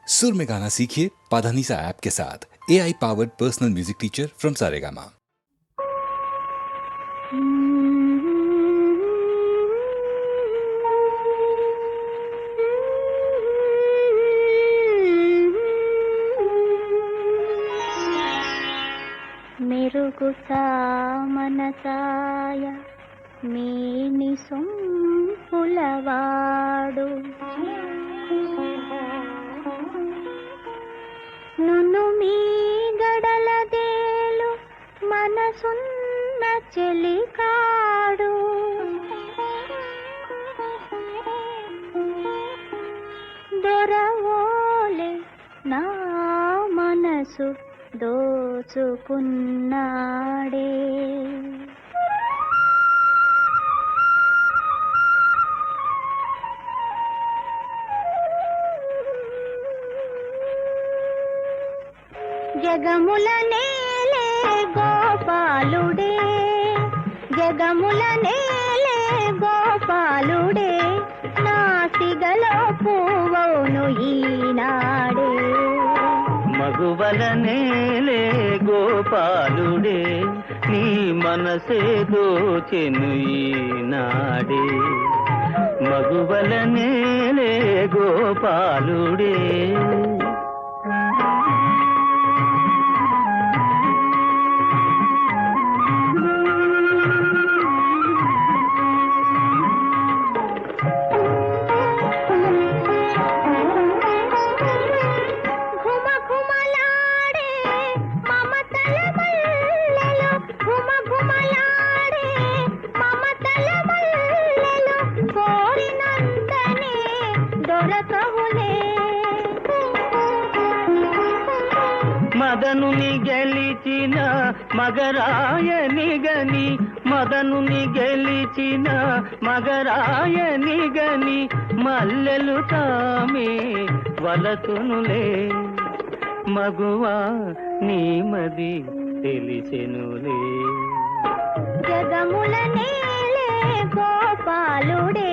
सुर में गाना सीखिए पाधानीसा ऐप के साथ। AI powered personal music teacher from Saregama. మెరుగు మనసాయ మేని సొంపులవాడు నును మీ గడలదేలు మనసున్న చెలికాడు దొరవోలే నా మనసు దోచుకున్నాడే. జగముల నేలే గోపాలుడే, జగముల నేలే గోపాలుడే, నాసిగలో పువ్వును ఈనాడే. మగువల నేలే గోపాలుడే, నీ మనసే దోచెను ఈనాడే. మగువల నేలే గోపాలుడే. మదనుని గెలిచిన మగరాయని గని, మదనుని గెలిచిన మగరాయని గని, మల్లెలు తామే వలతునులే. మగువా నీ మది తెలిసెనులే. జగముల నేలే గోపాలుడే,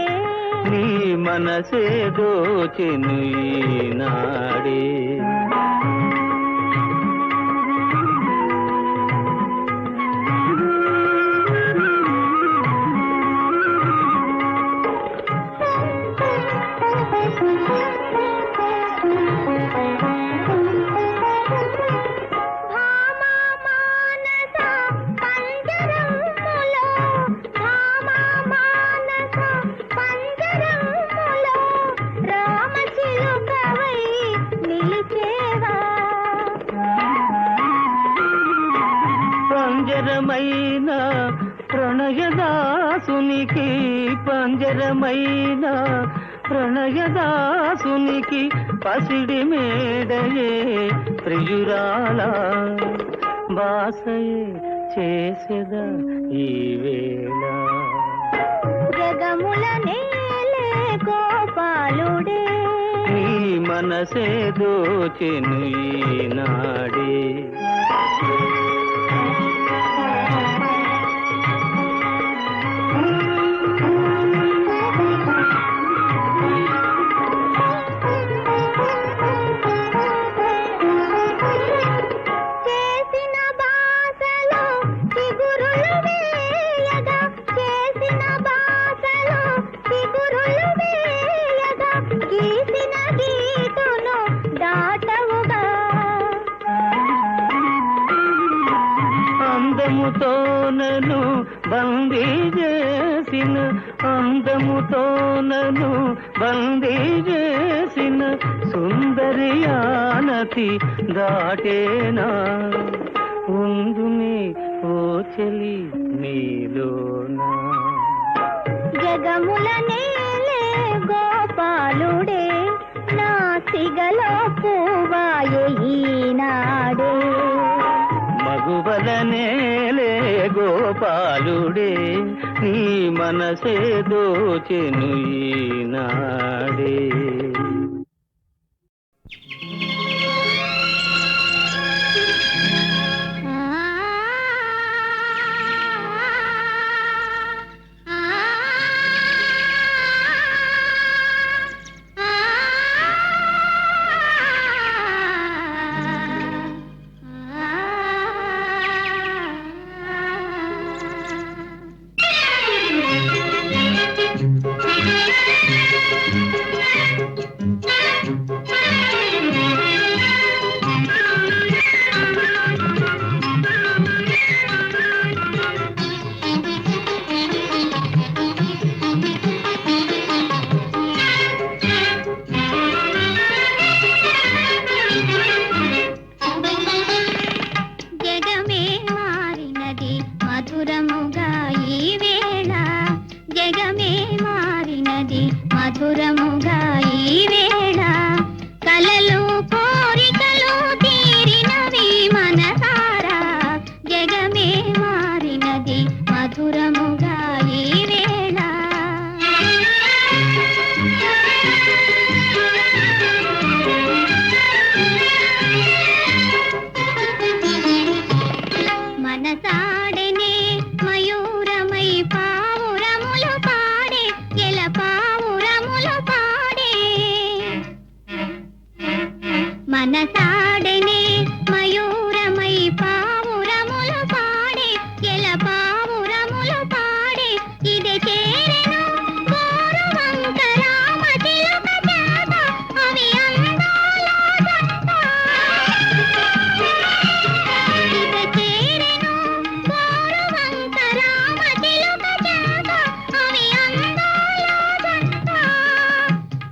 నీ మనసే దోచెను ఈనాడే. పంజరమైన ప్రణయదాసునికి, పంజరమైన ప్రణయదాసునికి, పసిడి మేడయే ప్రియురాల బాసయే చేసెద ఈ వేళ. జగముల నేలే గోపాలుడే, నీ మనసే దోచెను ఈనాడే. అందముతోనను బందీ చేసిన, అందముతోనను బందీ చేసిన సుందరియానతి దాటేనా. ఉందునే ఓ చెలి నీలోనా. జగముల నేలే గోపాలుడే, నాసిగలో పువ్వాయే ఈనాడే. మగువల నేలే గోపాలుడే, నీ మనసే దోచెను ఈనాడే. మనసాడనే మయూరమై పావురములు పాడే ఎల పావురములు పాడే ఇది చేరెను గోరువంక రామ చిలుక చేత అవి అందాల జంట ఇది చేరెను గోరువంక రామ చిలుక చేత అవి అందాల జంట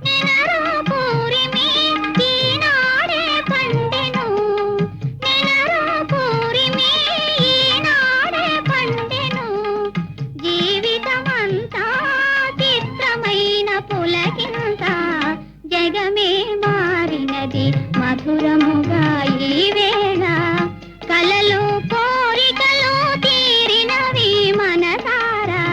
నెనరు పూరిమి ఈనాడే పండెను నెనరు పూరిమి ఈనాడే పండెను జీవితమంతా చిత్రమైన పులకింత జగమే మారినది మధురముగా ఈ వేళ కలలు కోరికలు తీరినవి మనసారా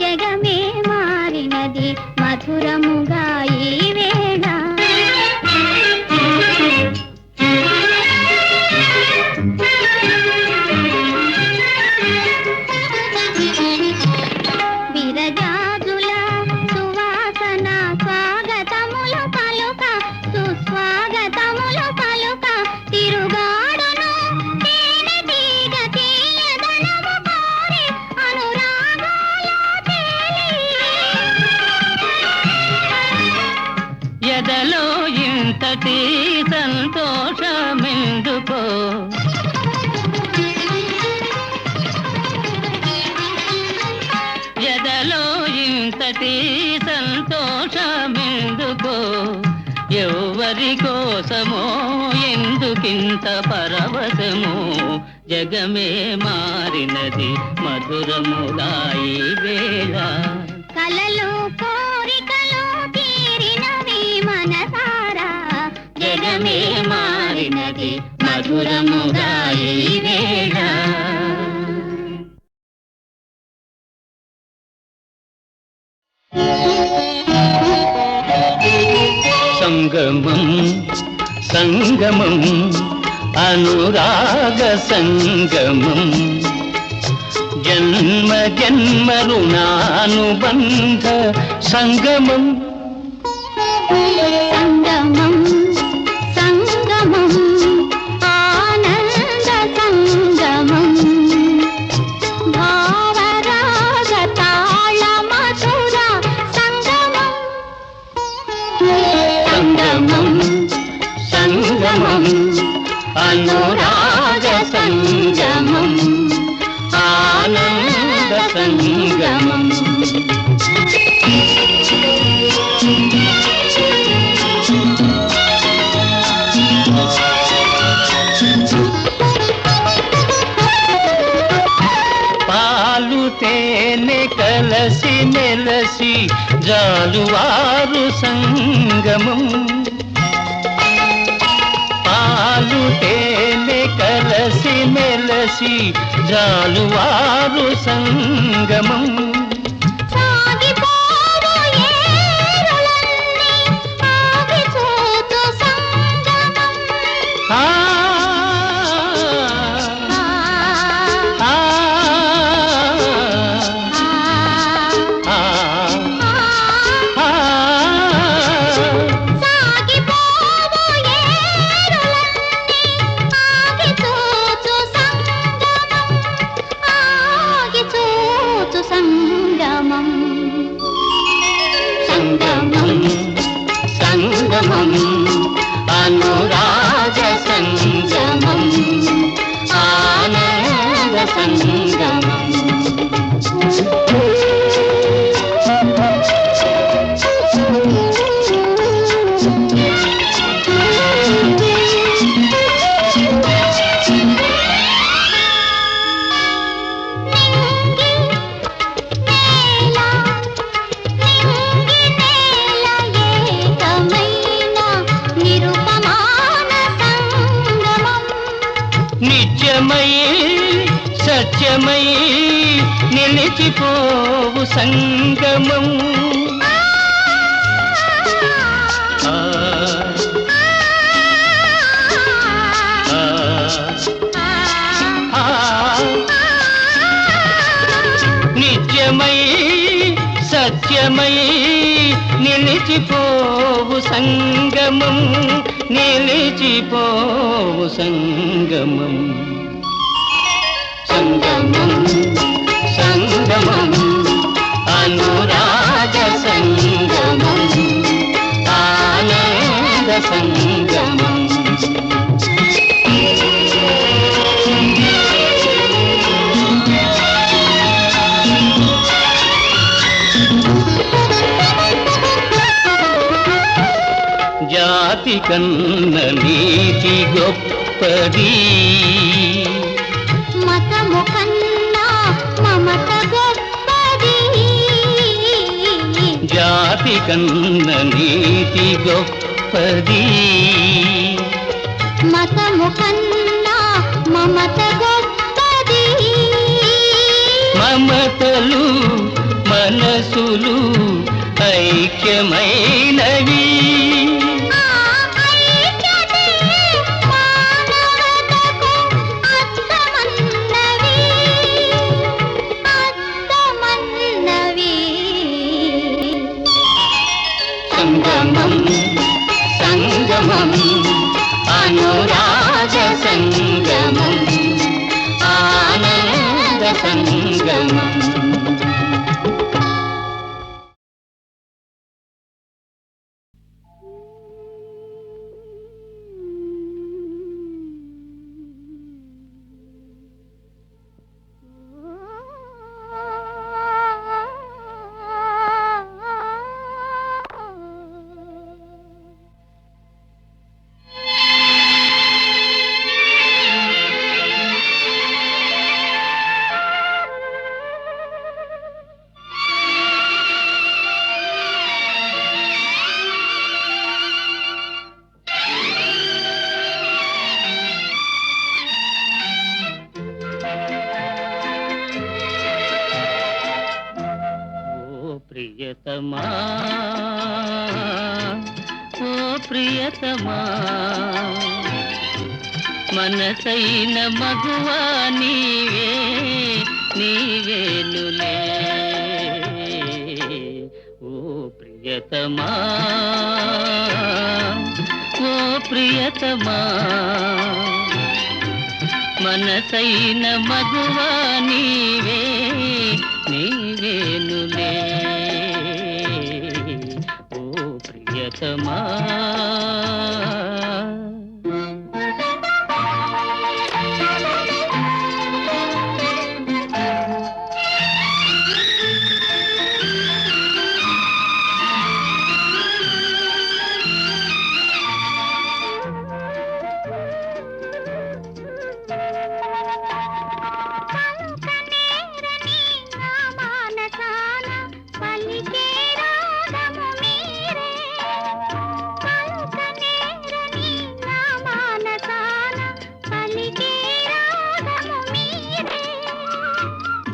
జగమే మారినది మధురముగా ఈ వేళ విరజాజుల సువాసన స్వాగతములు పలుక సుస్వాగతములు పలుక తిరుగాడును తేనె తీగ తీయదనము కోరి అనురాగాల తేలి ఎదలో ఇంతటి సంతోషమెందుకో ఎదలో ఇంతటి సంతోషమెందుకో ఎవరి కోసమో ఎందుకింత పరవశమో జగమే మారినది మధురముగా ఈ వేళ కలలు కోరికలు తీరినవి మనసారా జగమే మారినది మధురముగా ఈ వేళ సంగమం సంగమం అనురాగ సంగమం జన్మ జన్మ రుణానుబంధ సంగమం సంగమం సంగమం ఆనంద సంగమం భావరాగ తాళ మధుర సంగమం సంగమం సంగమం అనురాగ సంగమం ఆనంద సంగమం పాలు తేనె కలసి మెలసి జాలువారు సంగమం పాలు తేనె కలసి మెలసి జాలువారు సంగమం సాగిపోవు ఏరులన్నీ ఆగిపోతు సంగమం ఆ ఆ ఆ ఆ సాగిపోవు ఏరులన్నీ ఆగిపోతు సంగమం సంగమం సంగమం అనురాగ సంగమం ఆనంద సంగమం నిత్యమై సత్యమై నిలిచిపోవు సంగమం ఆ ఆ ఆ నిత్యమై సత్యమై నిలిచిపోవు సంగమం నిలిచిపోవు సంగమం సంగమం సంగమం అనురాగ సంగమం ఆనంద సంగమం జాతి కన్న నీతి గొప్పది మతము కన్నా మమత గొప్పది జాతి కన్న నీతి గొప్పది మతము కన్నా మమత గొప్పది మమతలు మనసులు ఐక్యమైనవి ఆ ఐక్యతే మానవతకు అర్థమన్నవి సంగమం సంగమం అనురాగ సంగమం ఆనంద సంగమం ప్రియతమా ఓ ప్రియతమా మనసైన మగువా నీవే నీవేనులే ఓ ప్రియతమా ఓ ప్రియతమా మనసైన మగువా నీవే నీవేనులే ఓ ప్రియతమా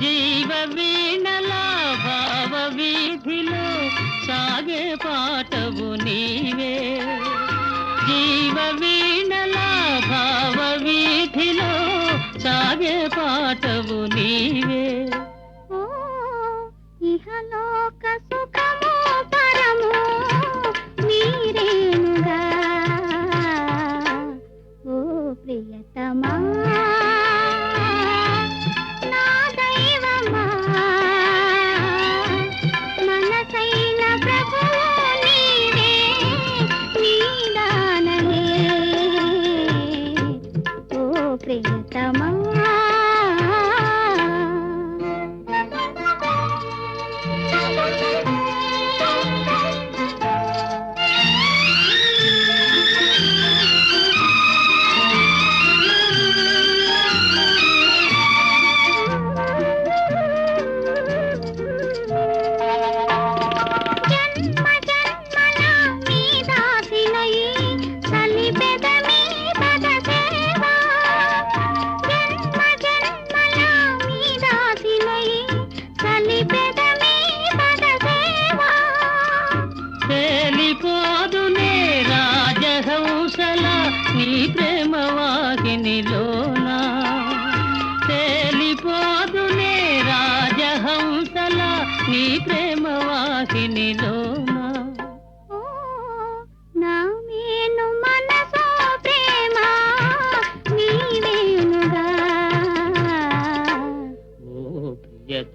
జీవ వీణలా భావ వీధిలో సాగే పాటవు నీవే జీవ వీణలా భావ వీధిలో సాగే పాటవు నీవే ఓ ఇహలోక సుఖము పరము మీరేనుగా ఓ ప్రియతమా నా దైవమా మనసైన ప్రభువు నీవే నీదానలే ఓ ప్రియతమా జన్మ జన్మల మీ దాసినై కలిపెద మీ పద సేవా జన్మ జన్మల మీ దాసినై కలిపెద మీ పద సేవా తేలిపోదునే రాజహంసల నీ ప్రేమ వాహినిలోనా తేలిపోదునే రాజహంసల నీ ప్రేమ వాహినిలోనా ఓ నా మేను మనసు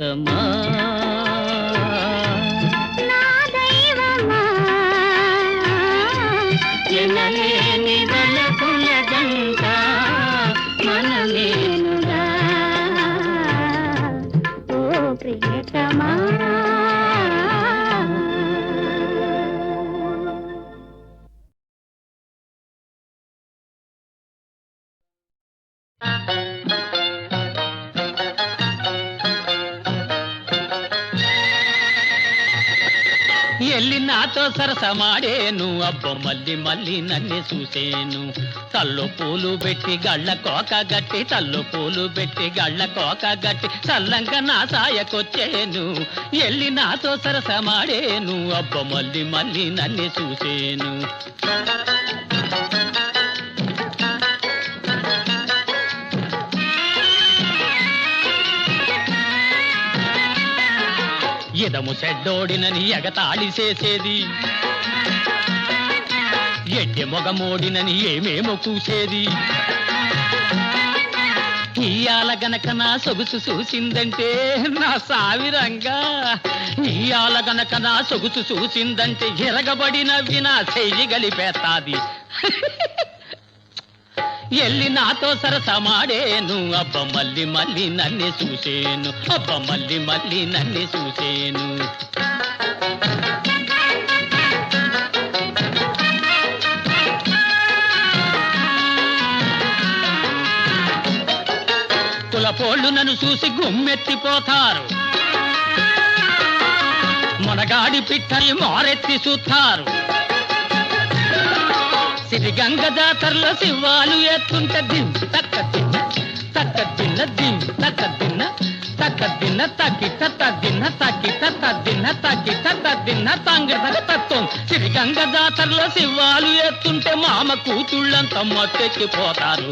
ప్రియతమా నా దైవమా ఎనలేని వలపుల జంట మనమేనుగా ఓ ప్రియతమా ఎల్లి నాతో సరసమాడేను అబ్బ మళ్ళీ మళ్ళీ నన్ను చూసేను తల్లు పూలు పెట్టి గళ్ళ కోక గట్టి తల్లు పూలు పెట్టి గళ్ళ కోక గట్టి చల్లంగా నా సాయకొచ్చేను ఎల్లి నాతో సరసమాడేను అబ్బ మళ్ళీ మళ్ళీ నన్ను చూసేను ఎదము చెడ్డోడినని ఎగతాళి చేసేది ఎడ్డె మొగమోడినని ఏమేమో కూసేది ఇయాల గనక నా సొగుసు చూసిందంటే నా సావిరంగా ఇయాల గనక నా సొగుసు చూసిందంటే ఎరగబడి నవ్వి నా చెయ్యి గలిపేస్తాది ఎల్లి నాతో సరసమాడేను అబ్బ మళ్ళీ మళ్ళీ నన్ను చూసేను అబ్బ మళ్ళీ మళ్ళీ నన్ను చూసేను కులపోళ్ళు నన్ను చూసి గుమ్మెత్తిపోతారు మొనగాడి పిట్టల్ని మారెత్తి చూస్తారు సిరిగంగ జాతరలో శివాలు ఎత్తుంటే దిన్ తక్క తిన్న తక్క తిన్న దిన్ తక్క తిన్న తక్క తిన్న తక్కిట తద్దిన్న తక్కిట తద్దిన్న తక్కిట తద్దిన్న తంగిట తత్వం సిరిగంగ జాతరలో శివాలు ఎత్తుంటే మామ కూతుళ్ళంతా మత్తెక్కిపోతారు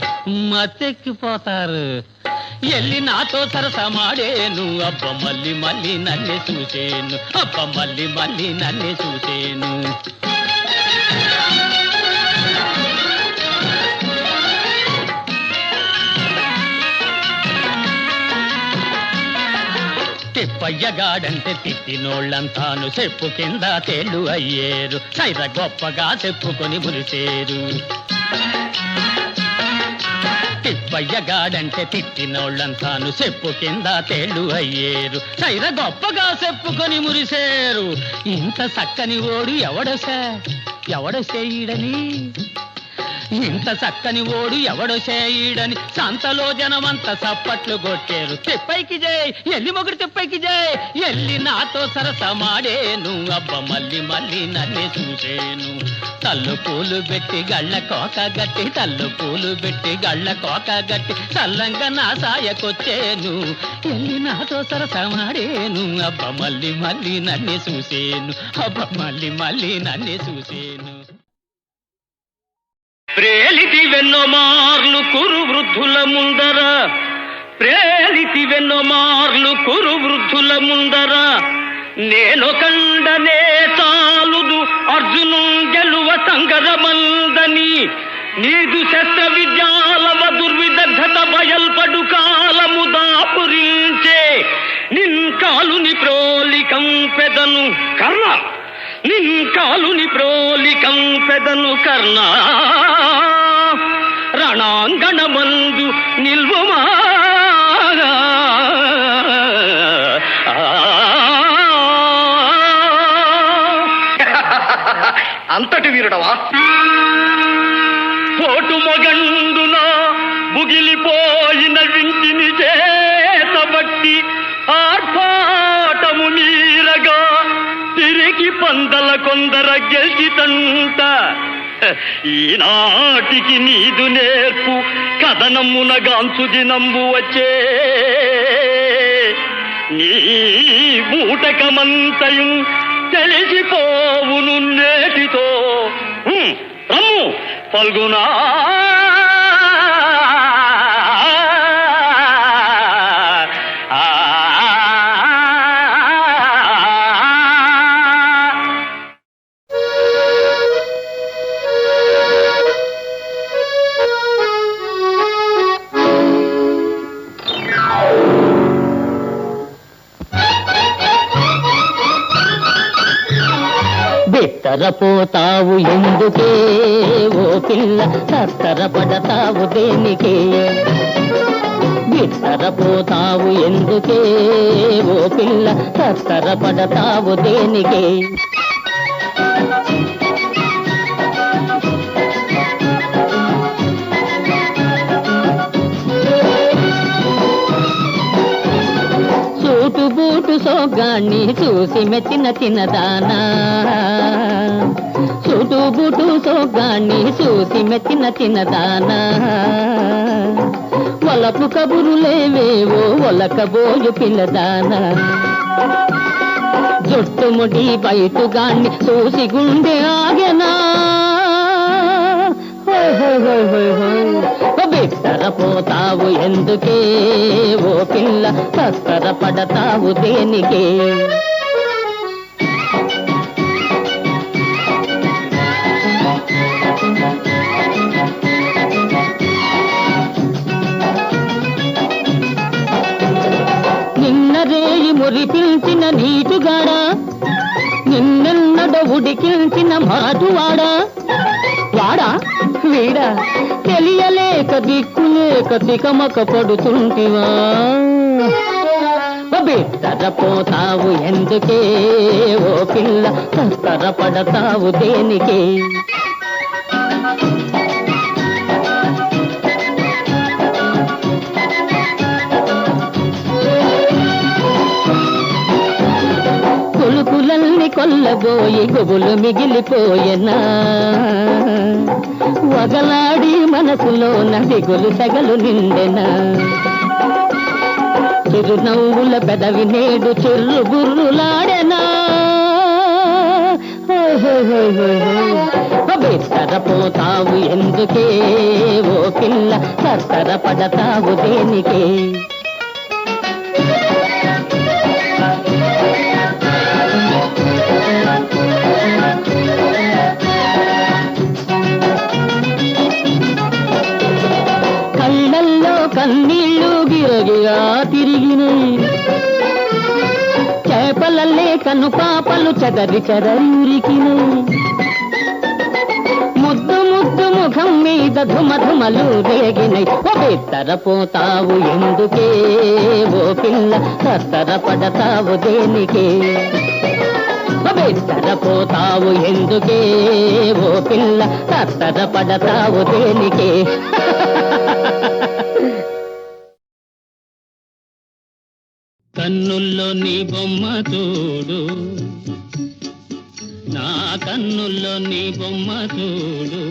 ఎల్లి నాతో సరసమాడేను అబ్బ మళ్ళీ మళ్ళీ నన్ను చూసేను అబ్బ మళ్ళీ మళ్ళీ నన్ను చూసేను తిప్పయ్యగాడంటే తిట్టినోళ్ళంతాను చెప్పు కింద తేళ్ళు అయ్యేరు సైర గొప్పగా చెప్పుకొని మురిసేరు తిప్పయ్యగాడంటే తిట్టినోళ్ళంతాను చెప్పు కింద తేళ్ళు అయ్యేరు సైర గొప్పగా చెప్పుకొని మురిసేరు ఇంత చక్కని ఓడు ఎవడసేయడని ఇంత చక్కని ఓడు ఎవడో చేయడని సంతలో జనమంతా చప్పట్లు కొట్టారు తిప్పైకి జై ఎల్లి మొగుడు తిప్పైకి జై ఎల్లి నాతో సరసమాడేను అబ్బ మళ్ళీ మళ్ళీ నన్ను చూసేను తల్లు పూలు పెట్టి గళ్ళ కోక గట్టి తల్లు పూలు పెట్టి గళ్ళ కోక గట్టి చల్లంగా నా సాయకొచ్చేను ఎల్లి నాతో సరసమాడేను అబ్బ మళ్ళీ మళ్ళీ నన్ను చూసేను అబ్బ మళ్ళీ మళ్ళీ నన్ను చూసేను ప్రేలితి వెన్నో మార్లు కురు వృద్ధుల ముందర ప్రేలితి వెన్నో మార్లు కురు వృద్ధుల ముందర నేను కండనే చాలుదు అర్జును గెలువ సంగరమందని నీదు శస్త్ర విద్యాలవ దుర్విదగ్ధత బయల్పడు కాలము దాపురించే నిన్ కాలుని ప్రోలికం పెదను కర్ణ నిన్ కాలుని ప్రోలికం పెదను కర్ణ రణాంగణమందు నిల్వమా అంతటి వీరుడవా? పోటు మొగండున బుగిలిపోయిన వింటిని చేతబట్టి ఆర్భాటము మీరగా తిరిగి పందల కొందర గెలిచితంట ఈనాటికి నీదు నేర్పు కథనమున గాంచు దినంబు వచ్చే నీ బూటకమంతయు తెలిసిపోవును నేటితో రమ్ము ఫల్గునా బిత్తరపోతావు ఎందుకే ఓ పిల్ల తత్తరపడతావు దేనికే బిత్తరపోతావు ఎందుకే ఓ పిల్ల తత్తరపడతావు దేనికే బూటు సోగాన్ని చూసి మెచ్చిన తినదానా చుటూ బూటు సోగాన్ని చూసి మెచ్చిన తినదానా వలపు కబురులేవేవో ఒలకబోయు పిల్లదానా జుట్టుముడి బయటుగాన్ని చూసి గుండె ఆగెనా బిత్తరపోతావు ఎందుకే ఓ పిల్ల తత్తరపడతావు దేనికే నిన్న రేయి మురిపించిన నీటుగాడా నిన్నెన్నడ ఉడికించిన మాటువాడా వాడా వీడా తెలియలేక దిక్కులేక తికమక పడుతుంటివా బిత్తరపోతావు ఎందుకే ఓ పిల్ల తత్తరపడతావు దేనికే కొలుకులన్నీ కొల్లబోయి గుబులు మిగిలిపోయెనా వగలాడి మనసులోన దిగులు సెగలు నిండెనా చిరునవ్వుల పెదవి నేడు చిర్రు బుర్రులాడెనా బిత్తరపోతావు ఎందుకే ఓ పిల్ల తత్తరపడతావు దేనికే కన్నీళ్ళు గిరగిరా తిరిగినాయి చేపలల్లే కను పాపలు చెదరి చెదరికినాయి ముద్దు ముద్దు ముఖం మీద ధుమధుమలు రేగినాయి బిత్తరపోతావు ఎందుకే ఓ పిల్ల తత్తరపడతావు దేనికే బిత్తరపోతావు ఎందుకే ఓ పిల్ల తత్తరపడతావు దేనికే కన్నుల్లో నీ బొమ్మ చూడు నా కన్నుల్లో నీ బొమ్మ చూడు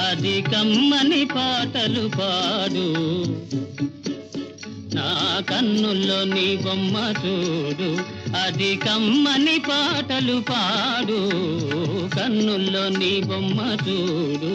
అది కమ్మని పాటలు పాడు నా కన్నుల్లో నీ బొమ్మ చూడు అది కమ్మని పాటలు పాడు కన్నుల్లో నీ బొమ్మ చూడు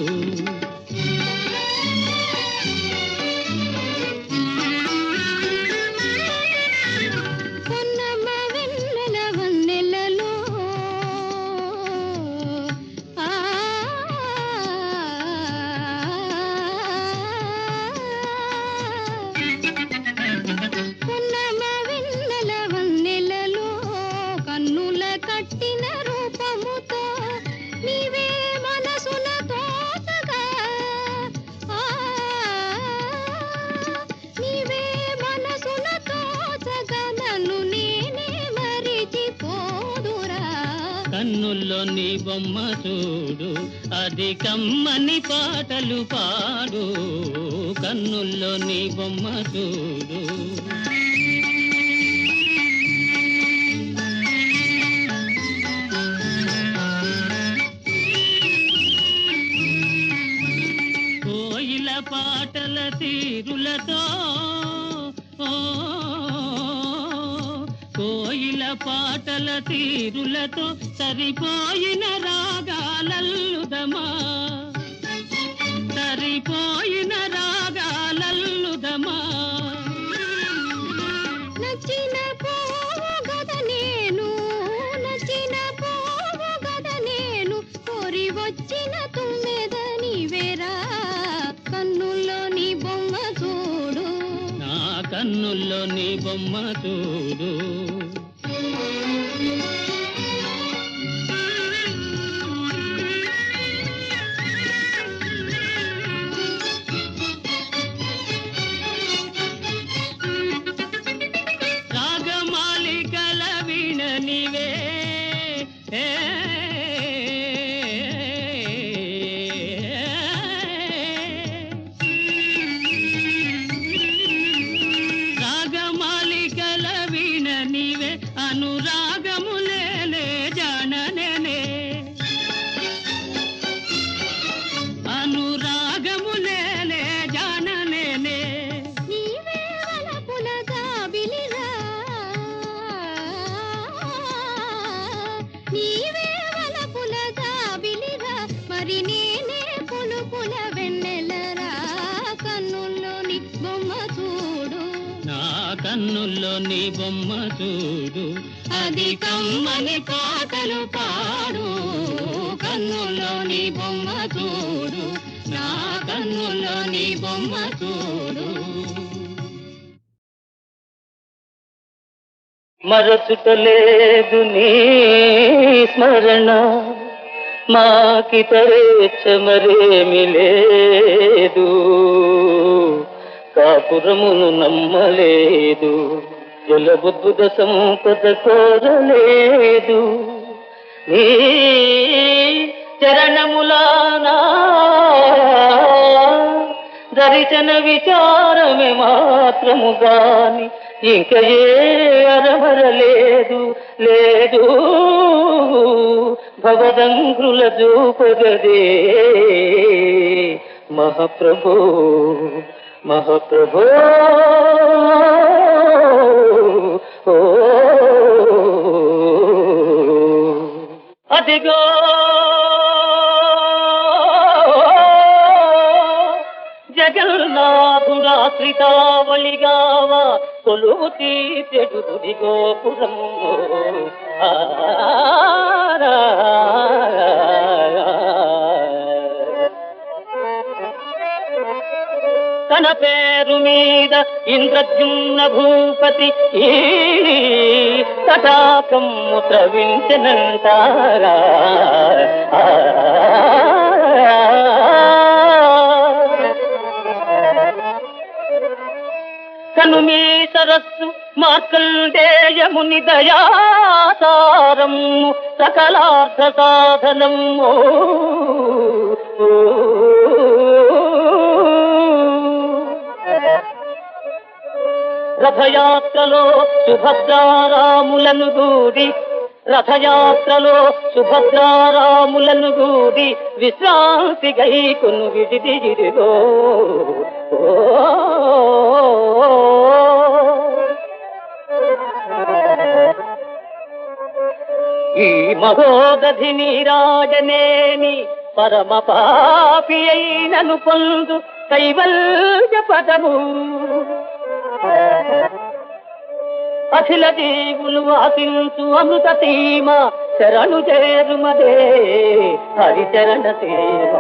కన్నుల్లో నీ బొమ్మ చూడు అది కమ్మని పాటలు పాడు కన్నుల్లో నీ బొమ్మ చూడు కోయిల పాటల తీరులతో కోయిల పాటల తీరులతో సరిపోయిన రాగాలల్లుదమా సరిపోయిన రాగాలల్లుదమా నచ్చిన పోగద నేను నచ్చిన పోగద నేను కోరి వచ్చిన తుమ్మెద నీవేరా కన్నుల్లో నీ బొమ్మ చూడు నా కన్నుల్లో నీ బొమ్మ చూడు కన్నుల్లో నీ బొమ్మ చూడు, అది కమ్మని పాటలు పాడు. కన్నుల్లో నీ బొమ్మ చూడు, నా కన్నుల్లో నీ బొమ్మ చూడు. మరచుటలేదు నీ స్మరణ, మాకితరేచ్చ మరేమి లేదు. కాపురమును నమ్మలేదు, జలబుద్ధుద సంపద కోరలేదు. నీ చరణములానా దర్శన విచారమే మాత్రము గాని ఇంక ఏ అరమరలేదు లేదు. భవదంగ్రుల చూపగదే మహాప్రభో మహాప్రభో. అదిగో జగన్నాథుడాశ్రితావళిగావా కొలువు తీర్చెడుది గోపురము. తన పేరు మీద ఇంద్రద్యుమ్న భూపతి ఈ తటాకము త్రవించనంటారా. కను మీ సరస్సు మార్కండేయముని దయాసారము సకలార్థ సాధనము. రథయాత్రలో సుభద్రారాములను గూడి, రథయాత్రలో సుభద్రారాములను గూడి విశ్రాంతి గైకొను విడిదిరిగో. ఈ మహోదధి నీరాజనేని పరమ పాపి అయినను పొందు కైవల్య పదము. అఖిల జీవులు ఆశించు అమృత సీమ శరణు చేరుమదే హరిచరణ సేవ.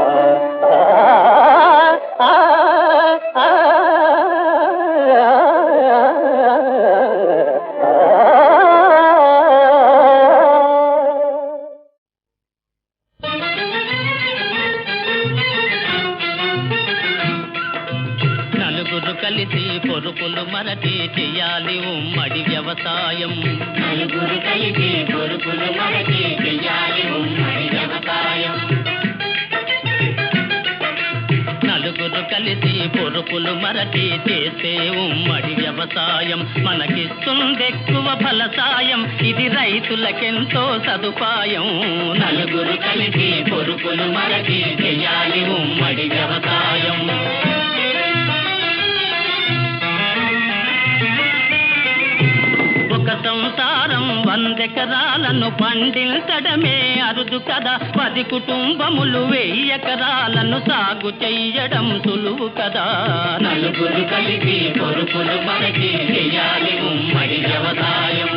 నలుగురు కలిసి పొరుపులు మరచి చెయ్యాలి ఉమ్మడి వ్యవసాయం. నలుగురు కలిసి పొరుపులు మరచి చెయ్యాలి ఉమ్మడి వ్యవసాయం. నలుగురు కలిసి పొరుపులు మరచి చేసే ఉమ్మడి వ్యవసాయం మనకిస్తుందెక్కువ ఫలసాయం. ఇది రైతులకెంతో సదుపాయం. నలుగురు కలిసి పొరుపులు మరచి చెయ్యాలి ఉమ్మడి వ్యవసాయం. ఒక సంసారం 100 ఎకరాలను పండించడమే అరుదు కదా. 10 కుటుంబములు 1000 ఎకరాలను సాగు చెయ్యడం సులువు కదా. నలుగురు కలిసి పొరుపులు మనకి చెయ్యాలి ఉమ్మడి వ్యవసాయం.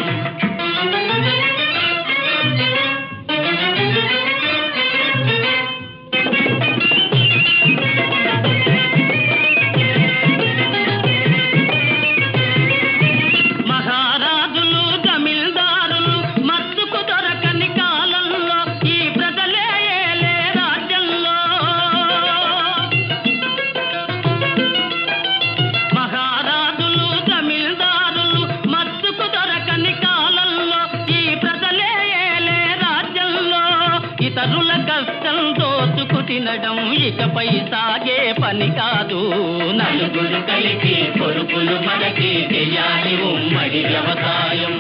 ఇతరుల కష్టం దోచుకు తినడం ఇకపై సాగే పని కాదు. నలుగురు కలిసి పొరుపులు మనకి చెయ్యాలి ఉమ్మడి వ్యవసాయం.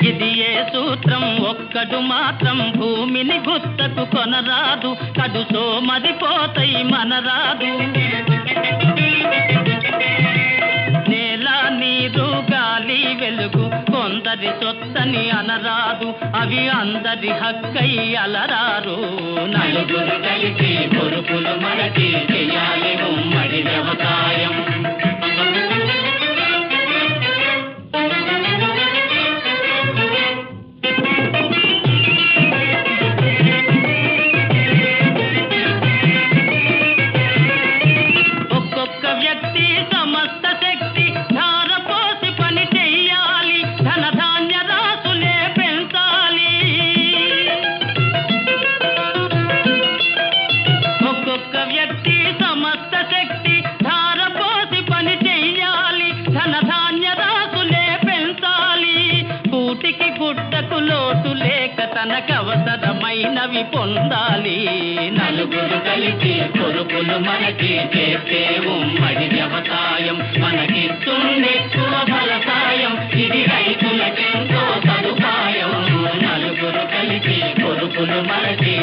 ఇది ఏ సూత్రం ఒక్కడు మాత్రం భూమిని గుత్తకు కొనరాదు. కడు సోమరిపోతాయి మనరాదు. నేల నీరు గాలి వెలుగు కొందరి అందరి సొత్తని అనరాదు, అవి అందరి హక్కై అలరారు. నలుగురు కలిసి కొరుకులు మనకి చెయ్యాలి ఉమ్మడి వ్యవసాయం. ఒక్కొక్క వ్యక్తి సమస్త శక్తి ధారపోసి పని చెయ్యాలి, ధనధాన్య రాసులే పెంచాలి. ఒక్కొక్క వ్యక్తి సమస్త శక్తి ధారపోసి పని చెయ్యాలి, ధనధాన్య రాసులే పెంచాలి. కూటికి గుడ్డకు లోటు లేక తనకవసరమైనవి పొందాలి. నలుగురు కలిసి కొరుకులు మనకి చేసే ఉమ్మడి వ్యవసాయం, మనకిస్తుందెక్కువ ఫలసాయం, ఇది రైతులకెంతో సదుపాయం. నలుగురు కలిసి కొరుకులు మనకి